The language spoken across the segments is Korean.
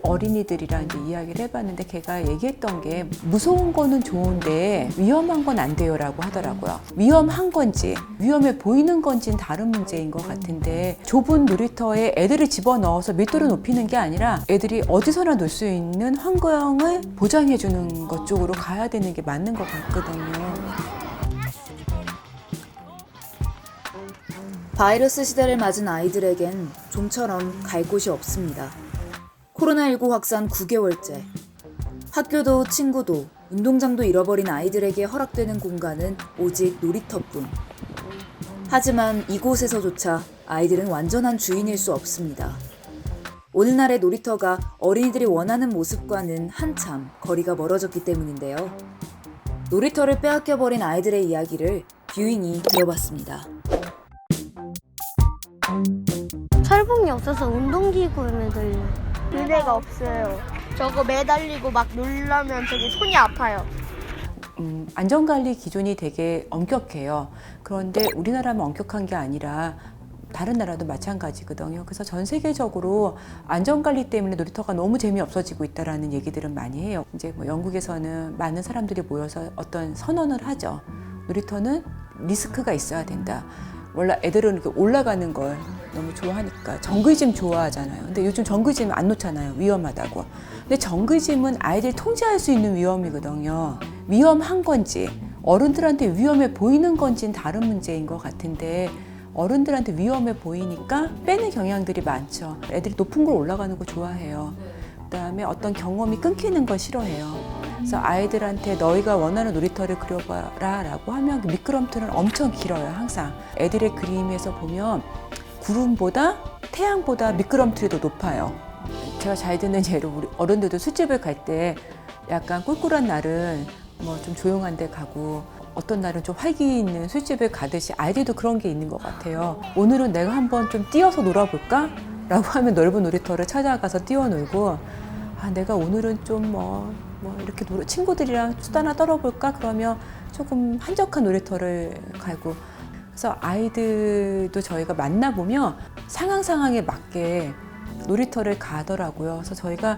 어린이들이랑 이제 이야기를 해봤는데 걔가 얘기했던 게 무서운 거는 좋은데 위험한 건 안 돼요라고 하더라고요. 위험한 건지 위험해 보이는 건지는 다른 문제인 것 같은데 좁은 놀이터에 애들을 집어넣어서 밀도를 높이는 게 아니라 애들이 어디서나 놀 수 있는 환경을 보장해 주는 것 쪽으로 가야 되는 게 맞는 것 같거든요. 바이러스 시대를 맞은 아이들에겐 좀처럼 갈 곳이 없습니다. 코로나19 확산 9개월째. 학교도 친구도 운동장도 잃어버린 아이들에게 허락되는 공간은 오직 놀이터뿐. 하지만 이곳에서조차 아이들은 완전한 주인일 수 없습니다. 오늘날의 놀이터가 어린이들이 원하는 모습과는 한참 거리가 멀어졌기 때문인데요. 놀이터를 빼앗겨버린 아이들의 이야기를 뷰잉이 들어봤습니다. 철봉이 없어서 운동기구를 들려. 그네가 없어요. 저거 매달리고 막 놀라면 저기 손이 아파요. 안전관리 기준이 되게 엄격해요. 그런데 우리나라만 엄격한 게 아니라 다른 나라도 마찬가지거든요. 그래서 전 세계적으로 안전관리 때문에 놀이터가 너무 재미없어지고 있다라는 얘기들은 많이 해요. 이제 뭐 영국에서는 많은 사람들이 모여서 어떤 선언을 하죠. 놀이터는 리스크가 있어야 된다. 원래 애들은 이렇게 올라가는 걸 너무 좋아하니까 정글짐 좋아하잖아요. 근데 요즘 정글짐 안 놓잖아요. 위험하다고. 근데 정글짐은 아이들이 통제할 수 있는 위험이거든요. 위험한 건지 어른들한테 위험해 보이는 건지는 다른 문제인 것 같은데 어른들한테 위험해 보이니까 빼는 경향들이 많죠. 애들이 높은 걸 올라가는 거 좋아해요. 그다음에 어떤 경험이 끊기는 걸 싫어해요. 그래서 아이들한테 너희가 원하는 놀이터를 그려봐라 라고 하면 그 미끄럼틀은 엄청 길어요. 항상 애들의 그림에서 보면 구름보다 태양보다 미끄럼틀이 더 높아요. 제가 잘 듣는 예로 우리 어른들도 술집을 갈 때 약간 꿀꿀한 날은 뭐 좀 조용한 데 가고 어떤 날은 좀 활기 있는 술집을 가듯이 아이들도 그런 게 있는 것 같아요. 오늘은 내가 한번 좀 뛰어서 놀아볼까? 라고 하면 넓은 놀이터를 찾아가서 뛰어놀고 내가 오늘은 좀 이렇게 친구들이랑 수다나 떨어볼까? 그러면 조금 한적한 놀이터를 가고 그래서 아이들도 저희가 만나보면 상황에 맞게 놀이터를 가더라고요. 그래서 저희가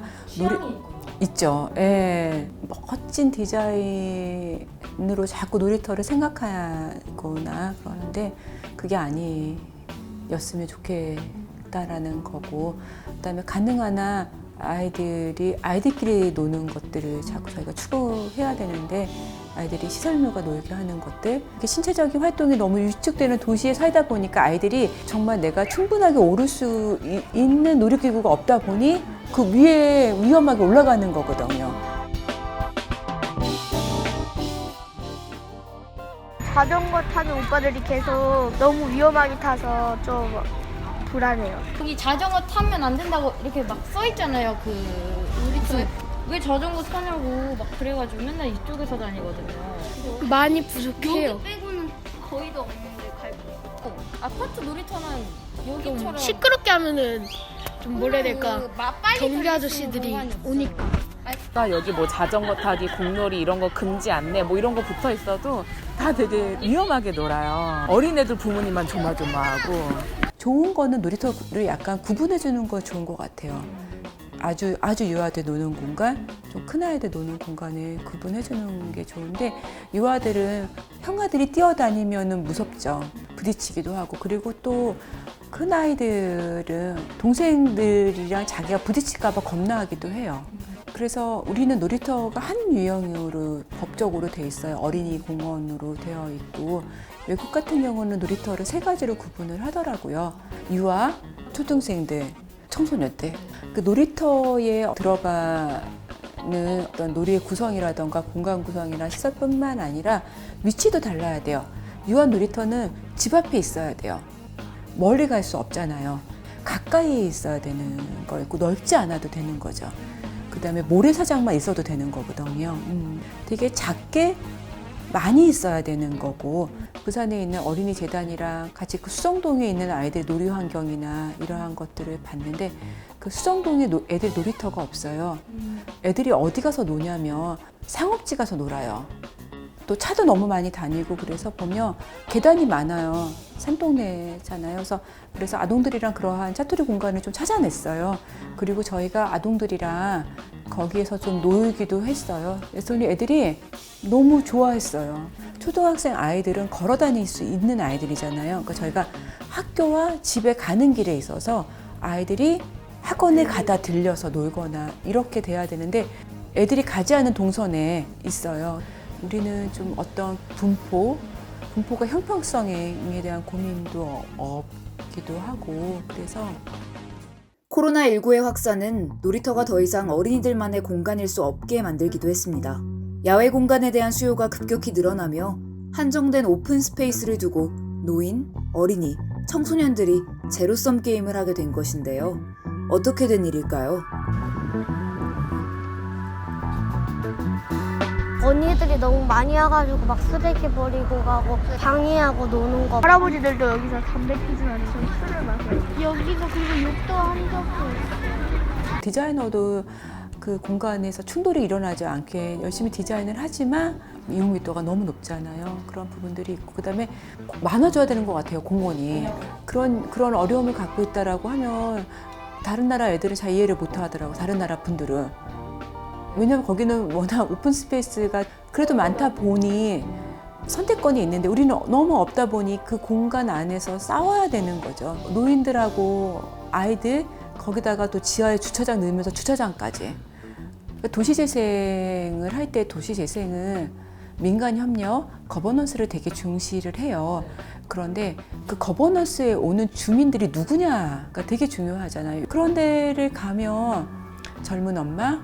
있죠. 예. 멋진 디자인으로 자꾸 놀이터를 생각하거나 그러는데 그게 아니었으면 좋겠다라는 거고 그다음에 가능한 한 아이들끼리 노는 것들을 자꾸 저희가 추구해야 되는데 아이들이 시설물과 놀게 하는 것들 신체적인 활동이 너무 위축되는 도시에 살다 보니까 아이들이 정말 내가 충분하게 오를 수 있는 놀이기구가 없다 보니 그 위에 위험하게 올라가는 거거든요. 자전거 타는 오빠들이 계속 너무 위험하게 타서 좀 불안해요. 여기 자전거 타면 안 된다고 이렇게 막 써 있잖아요. 그 놀이터에 왜 자전거 타냐고 막 그래가지고 맨날 이쪽에서 다니거든요. 많이 부족해요. 여기 빼고는 거의 다 없는데 갈고 아파트 놀이터는 여기처럼 시끄럽게 하면은 좀 뭐라 해야 될까? 빨리 경비 돌릴 수 아저씨들이 있는 공간이 오니까. 여기 뭐 자전거 타기, 공놀이 이런 거 금지 안내 뭐 이런 거 붙어 있어도 다 되게 위험하게 놀아요. 어린애들 부모님만 조마조마하고. 좋은 거는 놀이터를 약간 구분해 주는 건 좋은 것 같아요. 아주 유아들 노는 공간, 좀 큰 아이들 노는 공간을 구분해 주는 게 좋은데 유아들은 형아들이 뛰어다니면은 무섭죠. 부딪히기도 하고 그리고 또 큰 아이들은 동생들이랑 자기가 부딪힐까 봐 겁나하기도 해요. 그래서 우리는 놀이터가 한 유형으로 법적으로 돼 있어요. 어린이 공원으로 되어 있고 외국 같은 경우는 놀이터를 3가지로 구분을 하더라고요. 유아, 초등생들, 청소년들. 그 놀이터에 들어가는 어떤 놀이의 구성이라던가 공간 구성이나 시설뿐만 아니라 위치도 달라야 돼요. 유아 놀이터는 집 앞에 있어야 돼요. 멀리 갈 수 없잖아요. 가까이에 있어야 되는 거고 넓지 않아도 되는 거죠. 그다음에 모래사장만 있어도 되는 거거든요. 되게 작게 많이 있어야 되는 거고 부산에 있는 어린이 재단이랑 같이 그 수정동에 있는 아이들 놀이 환경이나 이러한 것들을 봤는데 그 수정동에 애들 놀이터가 없어요. 애들이 어디 가서 노냐면 상업지 가서 놀아요. 또 차도 너무 많이 다니고 그래서 보면 계단이 많아요. 산동네잖아요. 그래서 아동들이랑 그러한 차투리 공간을 좀 찾아냈어요. 그리고 저희가 아동들이랑 거기에서 좀 놀기도 했어요. 그래서 애들이 너무 좋아했어요. 초등학생 아이들은 걸어 다닐 수 있는 아이들이잖아요. 그러니까 저희가 학교와 집에 가는 길에 있어서 아이들이 학원에 가다 들려서 놀거나 이렇게 돼야 되는데 애들이 가지 않은 동선에 있어요. 우리는 좀 어떤 분포가 형평성에 대한 고민도 없기도 하고 그래서 코로나19의 확산은 놀이터가 더 이상 어린이들만의 공간일 수 없게 만들기도 했습니다. 야외 공간에 대한 수요가 급격히 늘어나며 한정된 오픈 스페이스를 두고 노인, 어린이, 청소년들이 제로섬 게임을 하게 된 것인데요. 어떻게 된 일일까요? 언니들이 너무 많이 와가지고 막 쓰레기 버리고 가고 방해하고 노는 거. 할아버지들도 여기서 담배 피지 않고 술을 마셔요. 여기서 그리고 욕도 한 적도 있어요. 디자이너도 그 공간에서 충돌이 일어나지 않게 열심히 디자인을 하지만 이용 밀도가 너무 높잖아요. 그런 부분들이 있고 그다음에 많아져야 되는 것 같아요. 공원이 그런 어려움을 갖고 있다라고 하면 다른 나라 애들은 잘 이해를 못 하더라고. 다른 나라 분들은. 왜냐면 거기는 워낙 오픈 스페이스가 그래도 많다 보니 선택권이 있는데 우리는 너무 없다 보니 그 공간 안에서 싸워야 되는 거죠. 노인들하고 아이들 거기다가 또 지하에 주차장 넣으면서 주차장까지. 도시재생을 할 때 도시재생은 민간 협력, 거버넌스를 되게 중시를 해요. 그런데 그 거버넌스에 오는 주민들이 누구냐가 되게 중요하잖아요. 그런 데를 가면 젊은 엄마,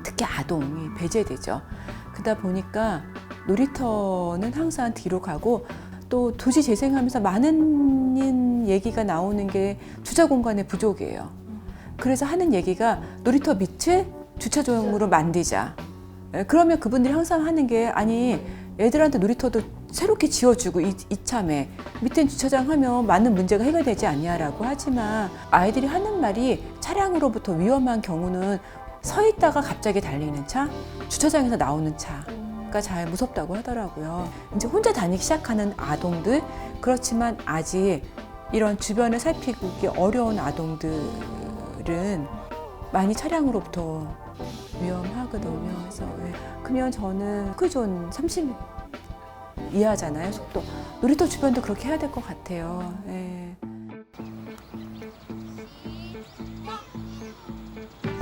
특히 아동이 배제되죠. 그러다 보니까 놀이터는 항상 뒤로 가고 또 도시 재생하면서 많은 얘기가 나오는 게 주차 공간의 부족이에요. 그래서 하는 얘기가 놀이터 밑을 주차장으로 만들자. 그러면 그분들이 항상 하는 게 아니 애들한테 놀이터도 새롭게 지어주고 이참에 밑에 주차장 하면 많은 문제가 해결되지 않냐라고 하지만 아이들이 하는 말이 차량으로부터 위험한 경우는 서 있다가 갑자기 달리는 차, 주차장에서 나오는 차가 잘 무섭다고 하더라고요. 이제 혼자 다니기 시작하는 아동들, 그렇지만 아직 이런 주변을 살피기 어려운 아동들은 많이 차량으로부터 위험하거든요. 그래서 그러면 저는 크존 30 이하잖아요, 속도. 놀이터 주변도 그렇게 해야 될 것 같아요. 예.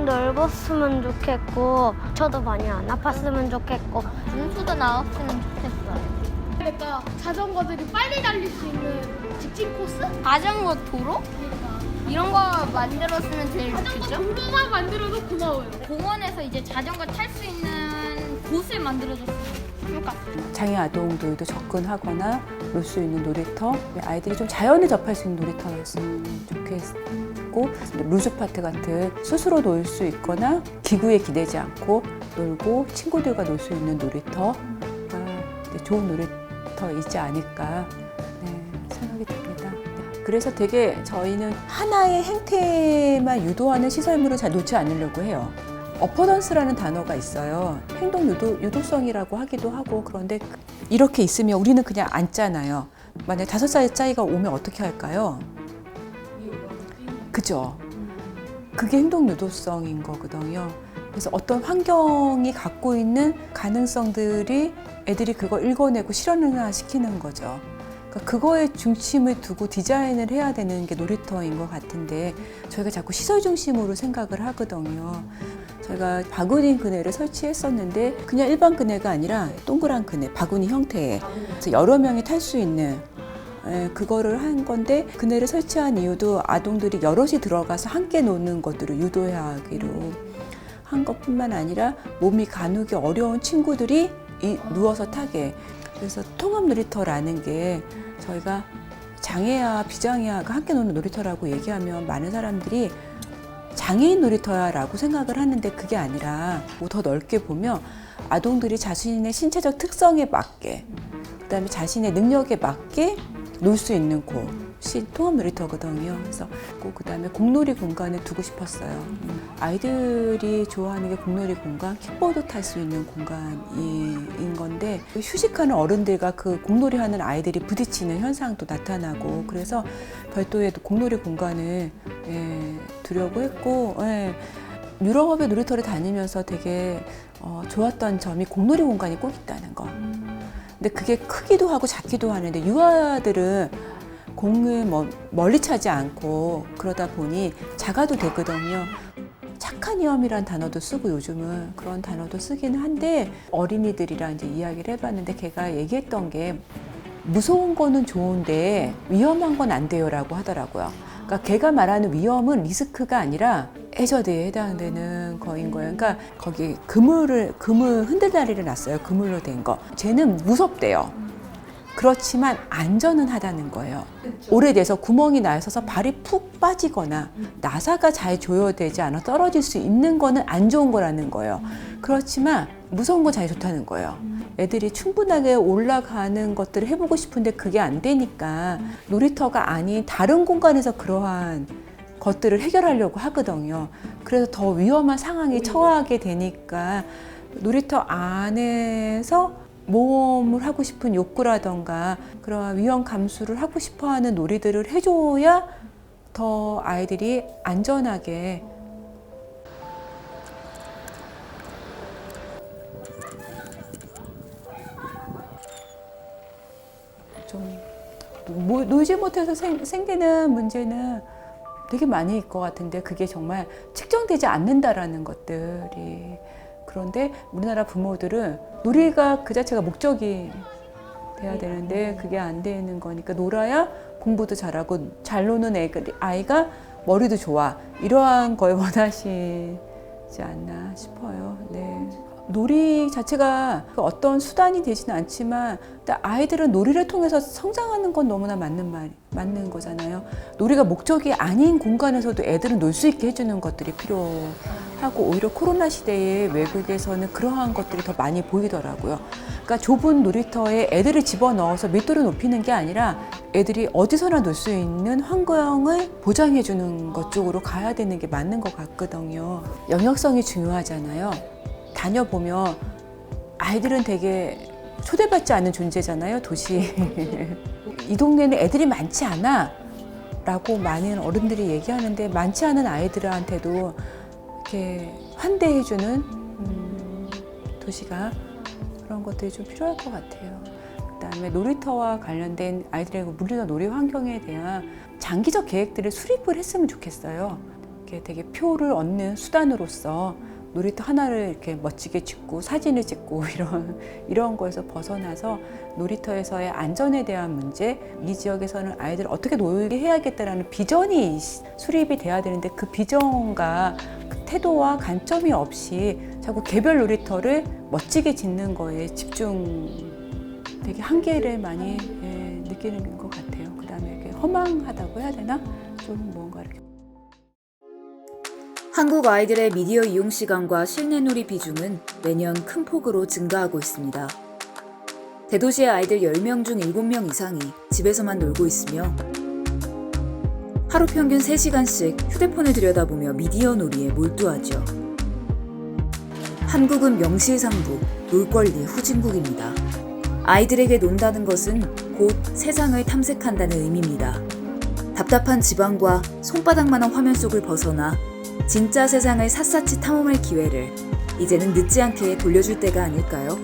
넓었으면 좋겠고 저도 많이 안 아팠으면 좋겠고 분수도 나왔으면 좋겠어요. 그러니까 자전거들이 빨리 달릴 수 있는 직진 코스? 자전거 도로? 이런 거 만들었으면 제일 자전거 좋겠죠? 도로만 만들어도 고마워요. 공원에서 이제 자전거 탈 수 있는 곳을 만들어줬으면 좋을 것 같아요. 장애 아동들도 접근하거나 놀 수 있는 놀이터, 아이들이 좀 자연에 접할 수 있는 놀이터였으면 좋겠고 루즈파트 같은 스스로 놀 수 있거나 기구에 기대지 않고 놀고 친구들과 놀 수 있는 놀이터가 좋은 놀이터이지 않을까 생각이 듭니다. 그래서 되게 저희는 하나의 행태만 유도하는 시설물을 잘 놓지 않으려고 해요. 어퍼던스라는 단어가 있어요. 행동 유도성이라고 하기도 하고 그런데 이렇게 있으면 우리는 그냥 앉잖아요. 만약에 5살 짜이가 오면 어떻게 할까요? 그죠? 그게 행동 유도성인 거거든요. 그래서 어떤 환경이 갖고 있는 가능성들이 애들이 그걸 읽어내고 실현화시키는 거죠. 그러니까 그거에 중심을 두고 디자인을 해야 되는 게 놀이터인 것 같은데 저희가 자꾸 시설 중심으로 생각을 하거든요. 저희가 바구니 그네를 설치했었는데 그냥 일반 그네가 아니라 동그란 그네, 바구니 형태의 그래서 여러 명이 탈 수 있는 그거를 한 건데 그네를 설치한 이유도 아동들이 여럿이 들어가서 함께 노는 것들을 유도하기로 한 것뿐만 아니라 몸이 가누기 어려운 친구들이 누워서 타게. 그래서 통합 놀이터라는 게 저희가 장애아, 비장애아가 함께 노는 놀이터라고 얘기하면 많은 사람들이 장애인 놀이터야라고 생각을 하는데 그게 아니라 더 넓게 보면 아동들이 자신의 신체적 특성에 맞게 그다음에 자신의 능력에 맞게 놀 수 있는 곳. 시 통합 놀이터거든요. 그래서 그다음에 공놀이 공간에 두고 싶었어요. 아이들이 좋아하는 게 공놀이 공간, 킥보드 탈 수 있는 공간인 건데 휴식하는 어른들과 그 공놀이 하는 아이들이 부딪히는 현상도 나타나고 그래서 별도의 공놀이 공간을 두려고 했고 유럽의 놀이터를 다니면서 되게 좋았던 점이 공놀이 공간이 꼭 있다는 거. 근데 그게 크기도 하고 작기도 하는데 유아들은 공을 멀리 차지 않고 그러다 보니 작아도 되거든요. 착한 위험이란 단어도 쓰고 요즘은 그런 단어도 쓰기는 한데 어린이들이랑 이제 이야기를 해봤는데 걔가 얘기했던 게 무서운 거는 좋은데 위험한 건 안 돼요라고 하더라고요. 그러니까 걔가 말하는 위험은 리스크가 아니라 해저드에 해당되는 거인 거예요. 그러니까 거기 그물 흔들다리를 놨어요. 그물로 된 거. 쟤는 무섭대요. 그렇지만 안전은 하다는 거예요. 오래돼서 구멍이 나 있어서 발이 푹 빠지거나 나사가 잘 조여되지 않아 떨어질 수 있는 거는 안 좋은 거라는 거예요. 그렇지만 무서운 건 잘 좋다는 거예요. 애들이 충분하게 올라가는 것들을 해보고 싶은데 그게 안 되니까 놀이터가 아닌 다른 공간에서 그러한 것들을 해결하려고 하거든요. 그래서 더 위험한 상황에 처하게 되니까 놀이터 안에서 모험을 하고 싶은 욕구라던가 그런 위험 감수를 하고 싶어하는 놀이들을 해줘야 더 아이들이 안전하게 좀 놀지 못해서 생기는 문제는 되게 많이 있을 것 같은데 그게 정말 측정되지 않는다라는 것들이 그런데 우리나라 부모들은 놀이가 그 자체가 목적이 돼야 되는데 그게 안 되는 거니까 놀아야 공부도 잘하고 잘 노는 아이가 머리도 좋아 이러한 걸 원하시지 않나 싶어요. 네. 놀이 자체가 어떤 수단이 되지는 않지만 아이들은 놀이를 통해서 성장하는 건 너무나 맞는 거잖아요. 놀이가 목적이 아닌 공간에서도 애들은 놀 수 있게 해주는 것들이 필요하고 오히려 코로나 시대에 외국에서는 그러한 것들이 더 많이 보이더라고요. 그러니까 좁은 놀이터에 애들을 집어넣어서 밀도를 높이는 게 아니라 애들이 어디서나 놀 수 있는 환경을 보장해주는 것 쪽으로 가야 되는 게 맞는 것 같거든요. 영역성이 중요하잖아요. 다녀보면 아이들은 되게 초대받지 않는 존재잖아요, 도시. 이 동네는 애들이 많지 않아 라고 많은 어른들이 얘기하는데 많지 않은 아이들한테도 이렇게 환대해주는 도시가 그런 것들이 좀 필요할 것 같아요. 그다음에 놀이터와 관련된 아이들의 물리적 놀이 환경에 대한 장기적 계획들을 수립을 했으면 좋겠어요. 이렇게 되게 표를 얻는 수단으로서 놀이터 하나를 이렇게 멋지게 짓고 사진을 찍고 이런 거에서 벗어나서 놀이터에서의 안전에 대한 문제, 이 지역에서는 아이들을 어떻게 놀게 해야겠다라는 비전이 수립이 돼야 되는데 그 비전과 그 태도와 관점이 없이 자꾸 개별 놀이터를 멋지게 짓는 거에 집중 되게 한계를 많이 느끼는 것 같아요. 그다음에 이렇게 허망하다고 해야 되나? 좀 뭔가 이렇게. 한국 아이들의 미디어 이용 시간과 실내 놀이 비중은 매년 큰 폭으로 증가하고 있습니다. 대도시의 아이들 10명 중 7명 이상이 집에서만 놀고 있으며 하루 평균 3시간씩 휴대폰을 들여다보며 미디어 놀이에 몰두하죠. 한국은 명실상부 놀권리 후진국입니다. 아이들에게 논다는 것은 곧 세상을 탐색한다는 의미입니다. 답답한 지방과 손바닥만한 화면 속을 벗어나 진짜 세상을 샅샅이 탐험할 기회를 이제는 늦지 않게 돌려줄 때가 아닐까요?